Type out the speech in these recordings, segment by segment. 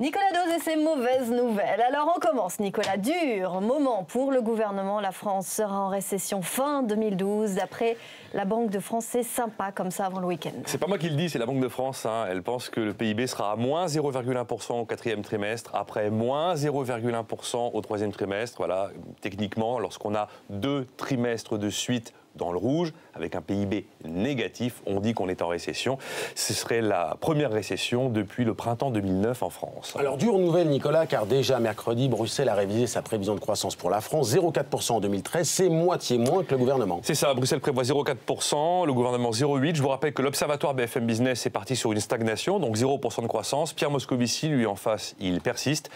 Nicolas Dose et ses mauvaises nouvelles. Alors on commence, Nicolas. Dur moment pour le gouvernement. La France sera en récession fin 2012. D'après la Banque de France, c'est sympa comme ça avant le week-end. C'est pas moi qui le dis, c'est la Banque de France. Elle pense que le PIB sera à moins 0,1% au quatrième trimestre, après moins 0,1% au troisième trimestre. Voilà, techniquement, lorsqu'on a 2 trimestres de suite dans le rouge, avec un PIB négatif, on dit qu'on est en récession. Ce serait la première récession depuis le printemps 2009 en France. Alors, dure nouvelle, Nicolas, car déjà mercredi, Bruxelles a révisé sa prévision de croissance pour la France. 0,4% en 2013, c'est moitié moins que le gouvernement. C'est ça, Bruxelles prévoit 0,4%, le gouvernement 0,8%. Je vous rappelle que l'Observatoire BFM Business est parti sur une stagnation, donc 0% de croissance. Pierre Moscovici, lui, en face, il persiste.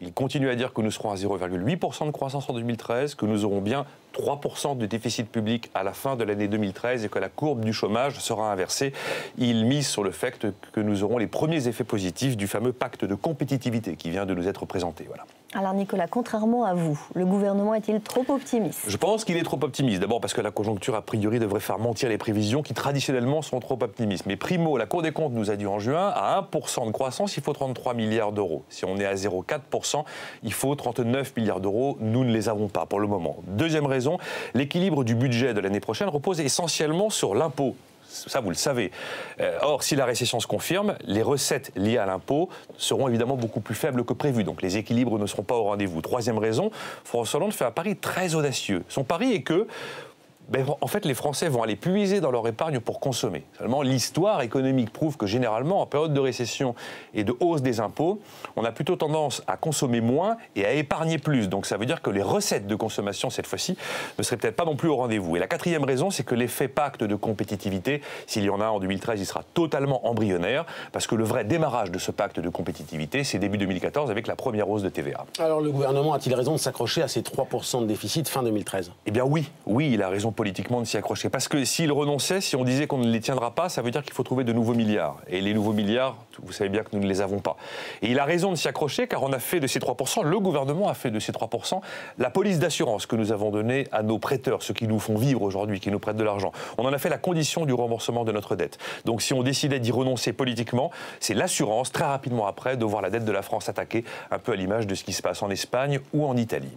Il continue à dire que nous serons à 0,8% de croissance en 2013, que nous aurons bien 3% de déficit public à la fin de l'année 2013 et que la courbe du chômage sera inversée. Il mise sur le fait que nous aurons les premiers effets positifs du fameux pacte de compétitivité qui vient de nous être présenté. Voilà. Alors Nicolas, contrairement à vous, le gouvernement est-il trop optimiste? Je pense qu'il est trop optimiste. D'abord parce que la conjoncture, a priori, devrait faire mentir les prévisions qui, traditionnellement, sont trop optimistes. Mais primo, la Cour des comptes nous a dit en juin, à 1% de croissance, il faut 33 milliards d'euros. Si on est à 0,4%, il faut 39 milliards d'euros. Nous ne les avons pas pour le moment. Deuxième raison, l'équilibre du budget de l'année prochaine repose essentiellement sur l'impôt. Ça, vous le savez. Or, si la récession se confirme, les recettes liées à l'impôt seront évidemment beaucoup plus faibles que prévu. Donc, les équilibres ne seront pas au rendez-vous. Troisième raison, François Hollande fait un pari très audacieux. Son pari est que en fait, les Français vont aller puiser dans leur épargne pour consommer. Seulement, l'histoire économique prouve que généralement, en période de récession et de hausse des impôts, on a plutôt tendance à consommer moins et à épargner plus. Donc ça veut dire que les recettes de consommation, cette fois-ci, ne seraient peut-être pas non plus au rendez-vous. Et la quatrième raison, c'est que l'effet pacte de compétitivité, s'il y en a en 2013, il sera totalement embryonnaire, parce que le vrai démarrage de ce pacte de compétitivité, c'est début 2014 avec la première hausse de TVA. Alors le gouvernement a-t-il raison de s'accrocher à ces 3% de déficit fin 2013 ? Eh bien oui, il a raison politiquement de s'y accrocher. Parce que s'il renonçait, si on disait qu'on ne les tiendra pas, ça veut dire qu'il faut trouver de nouveaux milliards. Et les nouveaux milliards, vous savez bien que nous ne les avons pas. Et il a raison de s'y accrocher, car on a fait de ces 3%, le gouvernement a fait de ces 3%, la police d'assurance que nous avons donnée à nos prêteurs, ceux qui nous font vivre aujourd'hui, qui nous prêtent de l'argent. On en a fait la condition du remboursement de notre dette. Donc si on décidait d'y renoncer politiquement, c'est l'assurance, très rapidement après, de voir la dette de la France attaquer, un peu à l'image de ce qui se passe en Espagne ou en Italie.